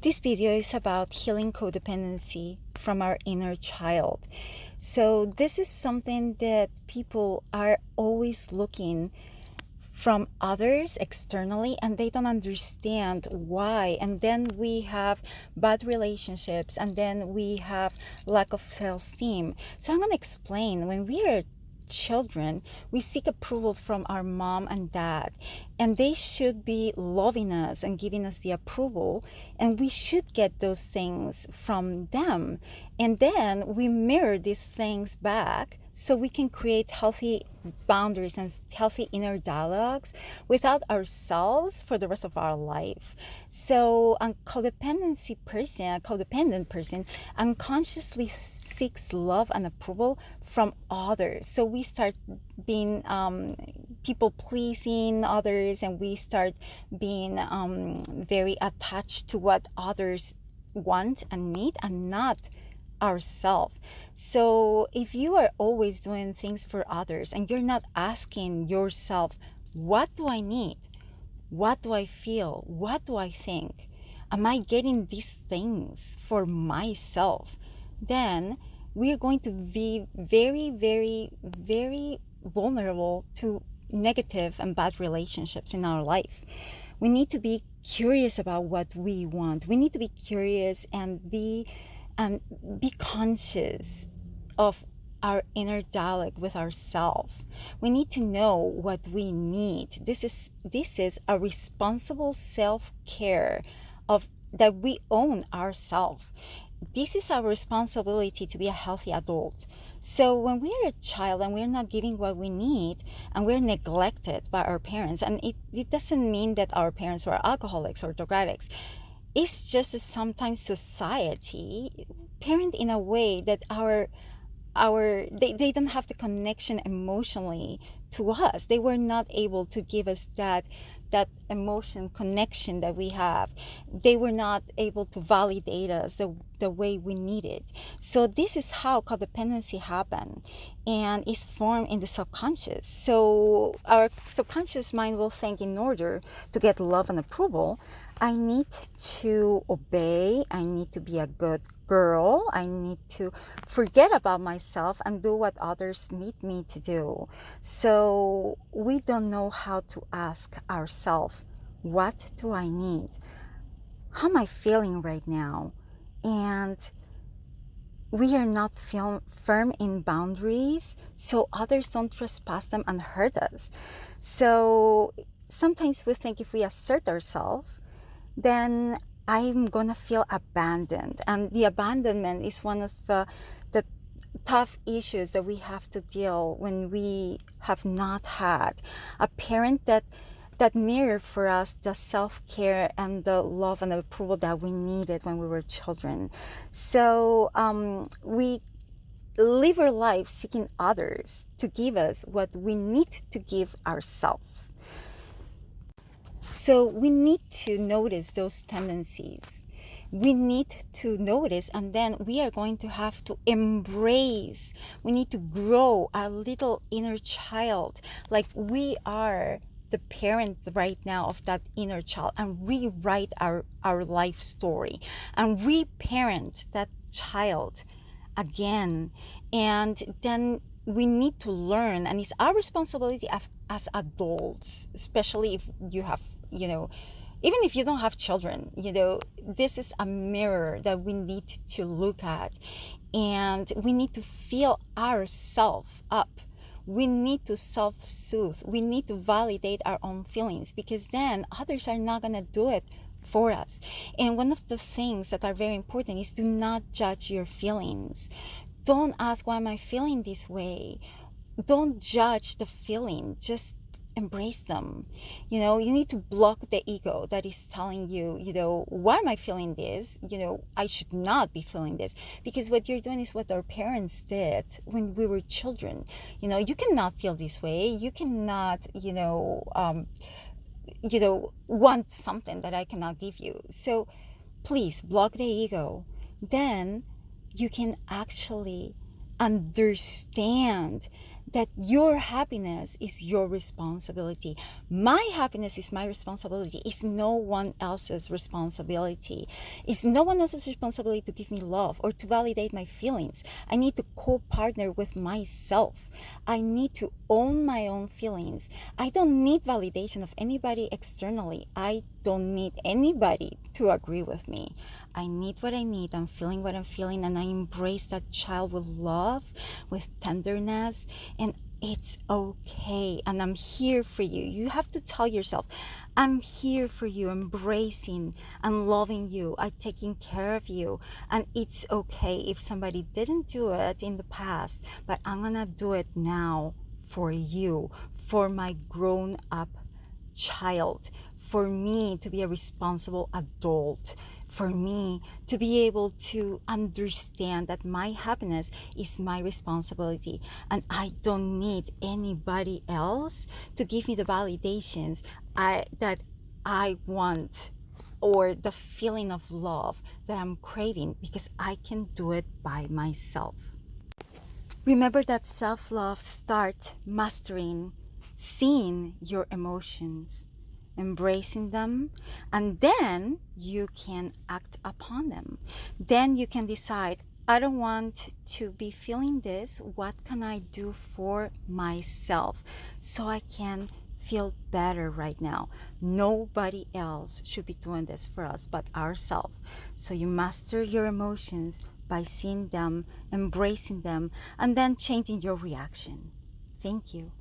This video is about healing codependency from our inner child. So this is something that people are always looking from others externally, and they don't understand why. And then we have bad relationships, and then we have lack of self-esteem. So I'm going to explain. When we are children, we seek approval from our mom and dad, and they should be loving us and giving us the approval, and we should get those things from them. And then we mirror these things back so we can create healthy boundaries and healthy inner dialogues without ourselves for the rest of our life. So a codependent person unconsciously seeks love and approval from others. So we start being people pleasing others, and we start being very attached to what others want and need, and not ourselves. So if you are always doing things for others and you're not asking yourself, what do I need? What do I feel? What do I think? Am I getting these things for myself? Then we're going to be very, very, very vulnerable to negative and bad relationships in our life. We need to be curious about what we want. We need to be curious and be conscious of our inner dialogue with ourselves. We need to know what we need. This is a responsible self-care of that we own ourselves. This is our responsibility to be a healthy adult. So when we're a child and we're not giving what we need, and we're neglected by our parents, and it doesn't mean that our parents were alcoholics or drug addicts. It's just that sometimes society parent in a way that they don't have the connection emotionally to us. They were not able to give us that emotion connection that we have. They were not able to validate us the way we needed. So this is how codependency happened, and is formed in the subconscious. So our subconscious mind will think, in order to get love and approval, I need to obey, I need to be a good girl, I need to forget about myself and do what others need me to do. So we don't know how to ask ourselves, what do I need? How am I feeling right now? And we are not firm in boundaries, so others don't trespass them and hurt us. So sometimes we think if we assert ourselves, then I'm gonna feel abandoned. And the abandonment is one of the tough issues that we have to deal when we have not had a parent that mirrored for us the self-care and the love and the approval that we needed when we were children. So we live our life seeking others to give us what we need to give ourselves. So we need to notice those tendencies. We need to notice, and then we are going to have to embrace. We need to grow our little inner child, like we are the parent right now of that inner child, and rewrite our life story and reparent that child again. And then we need to learn, and it's our responsibility as adults, especially if you have, even if you don't have children, this is a mirror that we need to look at, and we need to fill ourselves up. We need to self-soothe. We need to validate our own feelings, because then others are not going to do it for us. And one of the things that are very important is, do not judge your feelings. Don't ask, why am I feeling this way? Don't judge the feeling. Just embrace them. You need to block the ego that is telling you, why am I feeling this? I should not be feeling this. Because what you're doing is what our parents did when we were children. You cannot feel this way. You cannot, want something that I cannot give you. So please block the ego. Then you can actually understand that your happiness is your responsibility. My happiness is my responsibility. It's no one else's responsibility. It's no one else's responsibility to give me love or to validate my feelings. I need to co-partner with myself. I need to own my own feelings. I don't need validation of anybody externally. I don't need anybody to agree with me. I need what I need. I'm feeling what I'm feeling, and I embrace that child with love, with tenderness, and it's okay. And I'm here for you. You have to tell yourself, I'm here for you, embracing and loving you. I'm taking care of you. And it's okay if somebody didn't do it in the past, but I'm gonna do it now for you, for my grown up child, for me to be a responsible adult, for me to be able to understand that my happiness is my responsibility, and I don't need anybody else to give me the validations that I want, or the feeling of love that I'm craving, because I can do it by myself. Remember that self-love starts mastering seeing your emotions, embracing them, and then you can act upon them. Then you can decide, I don't want to be feeling this. What can I do for myself so I can feel better right now? Nobody else should be doing this for us but ourselves. So you master your emotions by seeing them, embracing them, and then changing your reaction. Thank you.